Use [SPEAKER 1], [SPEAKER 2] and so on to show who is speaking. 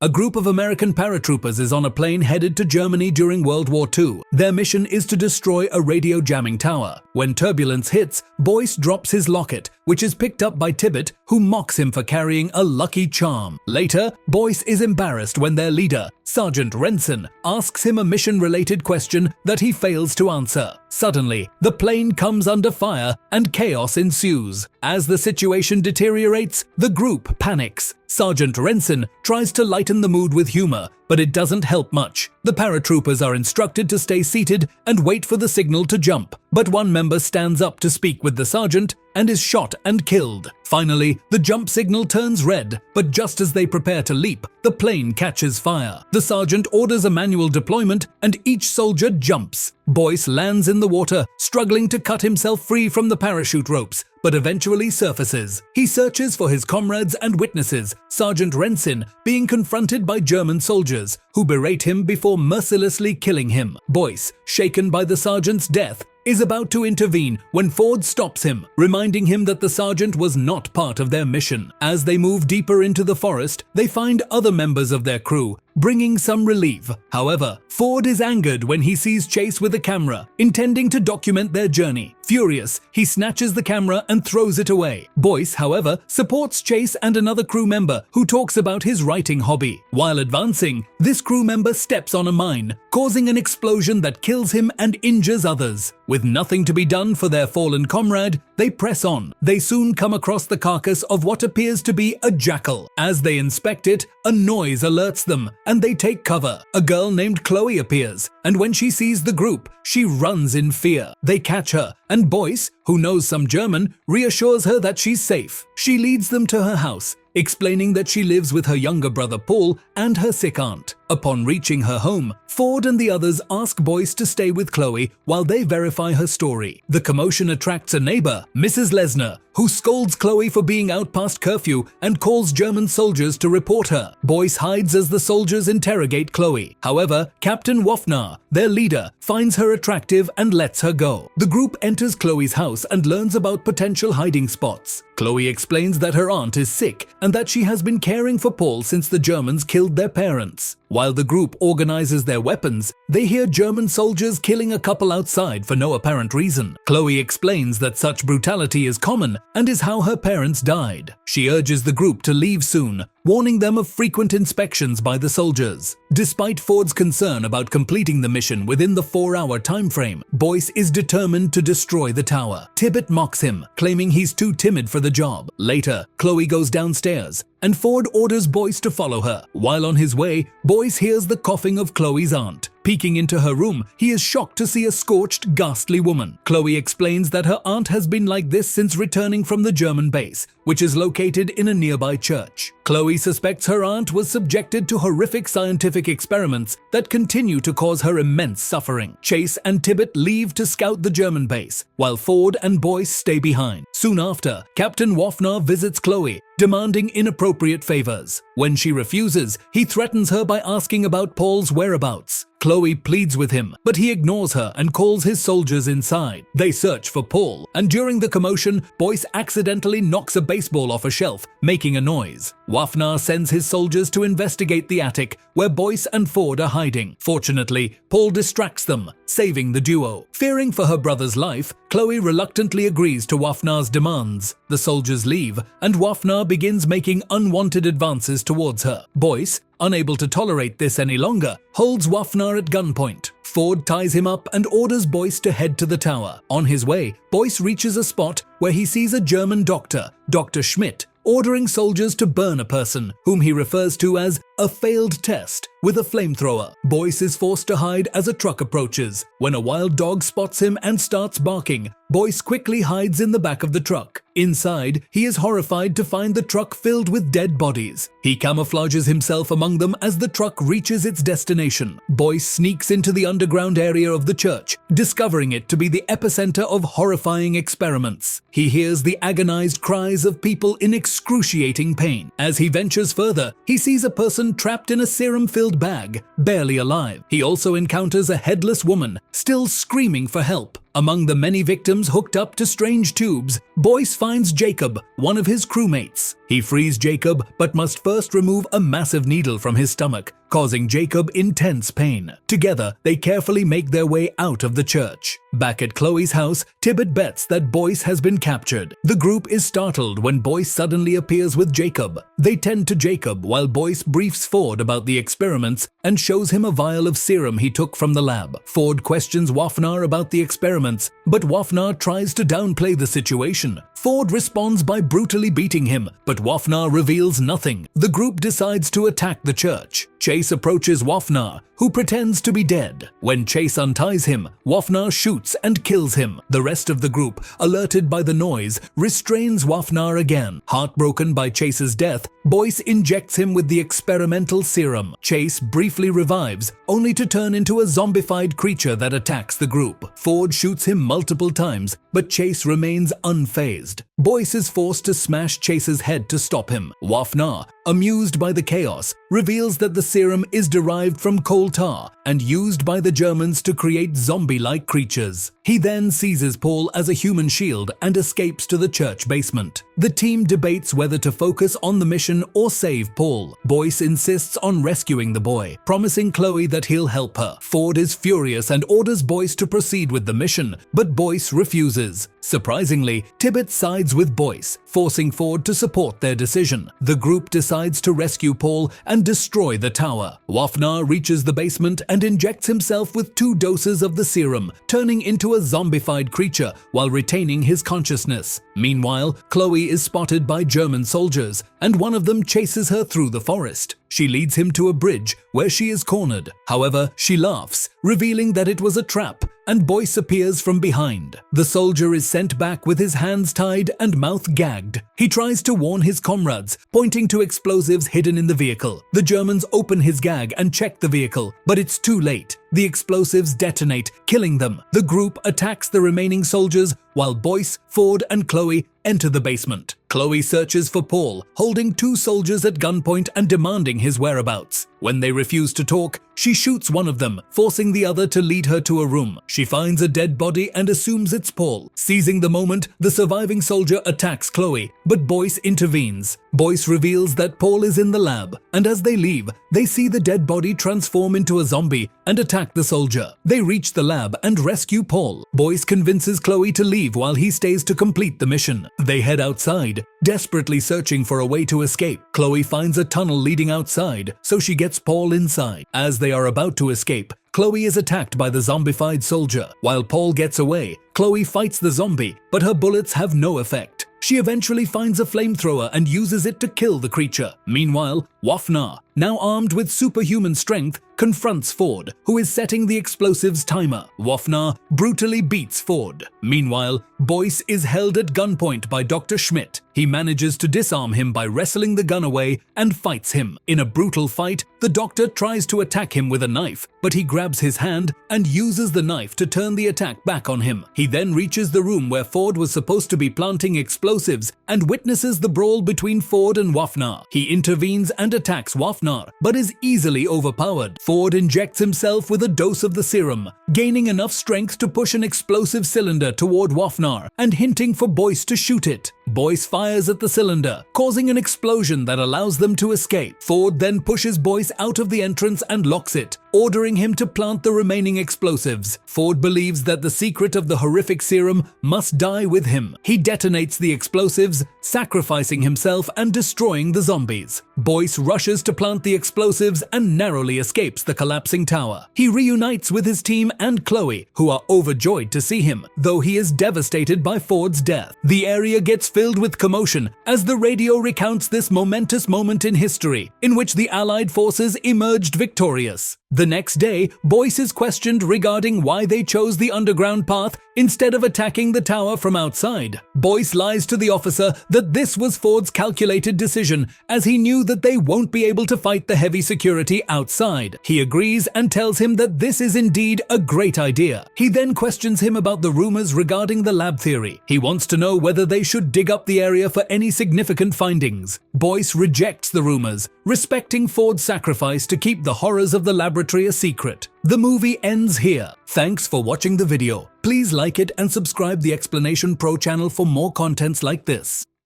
[SPEAKER 1] A group of American paratroopers is on a plane headed to Germany during World War II. Their mission is to destroy a radio jamming tower. When turbulence hits, Boyce drops his locket, which is picked up by Tibbet, who mocks him for carrying a lucky charm. Later, Boyce is embarrassed when their leader, Sergeant Renson, asks him a mission-related question that he fails to answer. Suddenly, the plane comes under fire and chaos ensues. As the situation deteriorates, the group panics. Sergeant Renson tries to lighten the mood with humor, but it doesn't help much. The paratroopers are instructed to stay seated and wait for the signal to jump, but one member stands up to speak with the sergeant and is shot and killed. Finally, the jump signal turns red, but just as they prepare to leap, the plane catches fire. The sergeant orders a manual deployment and each soldier jumps. Boyce lands in the water, struggling to cut himself free from the parachute ropes, but eventually surfaces. He searches for his comrades and witnesses, Sergeant Renson being confronted by German soldiers, who berate him before mercilessly killing him. Boyce, shaken by the sergeant's death, is about to intervene when Ford stops him, reminding him that the sergeant was not part of their mission. As they move deeper into the forest, they find other members of their crew, bringing some relief. However, Ford is angered when he sees Chase with a camera, intending to document their journey. Furious, he snatches the camera and throws it away. Boyce, however, supports Chase and another crew member who talks about his writing hobby. While advancing, this crew member steps on a mine, causing an explosion that kills him and injures others. With nothing to be done for their fallen comrade, they press on. They soon come across the carcass of what appears to be a jackal. As they inspect it, a noise alerts them, and they take cover. A girl named Khloe appears, and when she sees the group, she runs in fear. They catch her, and Boyce, who knows some German, reassures her that she's safe. She leads them to her house, explaining that she lives with her younger brother Paul and her sick aunt. Upon reaching her home, Ford and the others ask Boyce to stay with Khloe while they verify her story. The commotion attracts a neighbor, Mrs. Lesnar, who scolds Khloe for being out past curfew and calls German soldiers to report her. Boyce hides as the soldiers interrogate Khloe. However, Captain Wafnar, their leader, finds her attractive and lets her go. The group enters Khloe's house and learns about potential hiding spots. Khloe explains that her aunt is sick and that she has been caring for Paul since the Germans killed their parents. While the group organizes their weapons, they hear German soldiers killing a couple outside for no apparent reason. Khloe explains that such brutality is common and is how her parents died. She urges the group to leave soon, warning them of frequent inspections by the soldiers. Despite Ford's concern about completing the mission within the 4-hour time frame, Boyce is determined to destroy the tower. Tibbet mocks him, claiming he's too timid for the job. Later, Khloe goes downstairs, and Ford orders Boyce to follow her. While on his way, Boyce hears the coughing of Khloe's aunt. Peeking into her room, he is shocked to see a scorched, ghastly woman. Khloe explains that her aunt has been like this since returning from the German base, which is located in a nearby church. Khloe suspects her aunt was subjected to horrific scientific experiments that continue to cause her immense suffering. Chase and Tibbet leave to scout the German base, while Ford and Boyce stay behind. Soon after, Captain Wafnar visits Khloe, demanding inappropriate favors. When she refuses, he threatens her by asking about Paul's whereabouts. Khloe pleads with him, but he ignores her and calls his soldiers inside. They search for Paul, and during the commotion, Boyce accidentally knocks a baseball off a shelf, making a noise. Wafnar sends his soldiers to investigate the attic, where Boyce and Ford are hiding. Fortunately, Paul distracts them, saving the duo. Fearing for her brother's life, Khloe reluctantly agrees to Wafnar's demands. The soldiers leave, and Wafnar begins making unwanted advances towards her. Boyce, unable to tolerate this any longer, holds Wafnar at gunpoint. Ford ties him up and orders Boyce to head to the tower. On his way, Boyce reaches a spot where he sees a German doctor, Dr. Schmidt, ordering soldiers to burn a person, whom he refers to as a failed test, with a flamethrower. Boyce is forced to hide as a truck approaches. When a wild dog spots him and starts barking, Boyce quickly hides in the back of the truck. Inside, he is horrified to find the truck filled with dead bodies. He camouflages himself among them as the truck reaches its destination. Boyce sneaks into the underground area of the church, discovering it to be the epicenter of horrifying experiments. He hears the agonized cries of people in excruciating pain. As he ventures further, he sees a person trapped in a serum-filled bag, barely alive. He also encounters a headless woman, still screaming for help. Among the many victims hooked up to strange tubes, Boyce finds Jacob, one of his crewmates. He frees Jacob but must first remove a massive needle from his stomach, causing Jacob intense pain. Together, they carefully make their way out of the church. Back at Khloe's house, Tibbet bets that Boyce has been captured. The group is startled when Boyce suddenly appears with Jacob. They tend to Jacob while Boyce briefs Ford about the experiments and shows him a vial of serum he took from the lab. Ford questions Wafnar about the experiments, but Wafnar tries to downplay the situation. Ford responds by brutally beating him, but Wafnar reveals nothing. The group decides to attack the church. Chase approaches Wafnar, who pretends to be dead. When Chase unties him, Wafnar shoots and kills him. The rest of the group, alerted by the noise, restrains Wafnar again. Heartbroken by Chase's death, Boyce injects him with the experimental serum. Chase briefly revives, only to turn into a zombified creature that attacks the group. Ford shoots him multiple times, but Chase remains unfazed. Boyce is forced to smash Chase's head to stop him. Wafnar, amused by the chaos, reveals that the serum is derived from coal tar and used by the Germans to create zombie-like creatures. He then seizes Paul as a human shield and escapes to the church basement. The team debates whether to focus on the mission or save Paul. Boyce insists on rescuing the boy, promising Khloe that he'll help her. Ford is furious and orders Boyce to proceed with the mission, but Boyce refuses. Surprisingly, Tibbet sides with Boyce, forcing Ford to support their decision. The group decides to rescue Paul and destroy the tower. Wafnar reaches the basement and injects himself with 2 doses of the serum, turning into a zombified creature while retaining his consciousness. Meanwhile, Khloe is spotted by German soldiers, and one of them chases her through the forest. She leads him to a bridge where she is cornered. However, she laughs, revealing that it was a trap, and Boyce appears from behind. The soldier is sent back with his hands tied and mouth gagged. He tries to warn his comrades, pointing to explosives hidden in the vehicle. The Germans open his gag and check the vehicle, but it's too late. The explosives detonate, killing them. The group attacks the remaining soldiers while Boyce, Ford, and Khloe enter the basement. Khloe searches for Paul, holding 2 soldiers at gunpoint and demanding his whereabouts. When they refuse to talk, she shoots one of them, forcing the other to lead her to a room. She finds a dead body and assumes it's Paul. Seizing the moment, the surviving soldier attacks Khloe, but Boyce intervenes. Boyce reveals that Paul is in the lab, and as they leave, they see the dead body transform into a zombie and attack the soldier. They reach the lab and rescue Paul. Boyce convinces Khloe to leave while he stays to complete the mission. They head outside, desperately searching for a way to escape. Khloe finds a tunnel leading outside, so she gets Paul inside. As they are about to escape, Khloe is attacked by the zombified soldier. While Paul gets away, Khloe fights the zombie, but her bullets have no effect. She eventually finds a flamethrower and uses it to kill the creature. Meanwhile, Wafnar, now armed with superhuman strength, confronts Ford, who is setting the explosives timer. Wafnar brutally beats Ford. Meanwhile, Boyce is held at gunpoint by Dr. Schmidt. He manages to disarm him by wrestling the gun away and fights him. In a brutal fight, the doctor tries to attack him with a knife, but he grabs his hand and uses the knife to turn the attack back on him. He then reaches the room where Ford was supposed to be planting explosives and witnesses the brawl between Ford and Wafnar. He intervenes and attacks Wafnar, but is easily overpowered. Ford injects himself with a dose of the serum, gaining enough strength to push an explosive cylinder toward Wafnar and hinting for Boyce to shoot it. Boyce fires at the cylinder, causing an explosion that allows them to escape. Ford then pushes Boyce out of the entrance and locks it, ordering him to plant the remaining explosives. Ford believes that the secret of the horrific serum must die with him. He detonates the explosives, sacrificing himself and destroying the zombies. Boyce rushes to plant the explosives and narrowly escapes the collapsing tower. He reunites with his team and Khloe, who are overjoyed to see him, though he is devastated by Ford's death. The area gets filled with commotion as the radio recounts this momentous moment in history, in which the Allied forces emerged victorious. The next day, Boyce is questioned regarding why they chose the underground path instead of attacking the tower from outside. Boyce lies to the officer that this was Ford's calculated decision, as he knew that they won't be able to fight the heavy security outside. He agrees and tells him that this is indeed a great idea. He then questions him about the rumors regarding the lab theory. He wants to know whether they should dig up the area for any significant findings. Boyce rejects the rumors, respecting Ford's sacrifice to keep the horrors of the laboratory a secret. The movie ends here. Thanks for watching the video. Please like it and subscribe the Explanation Pro channel for more contents like this.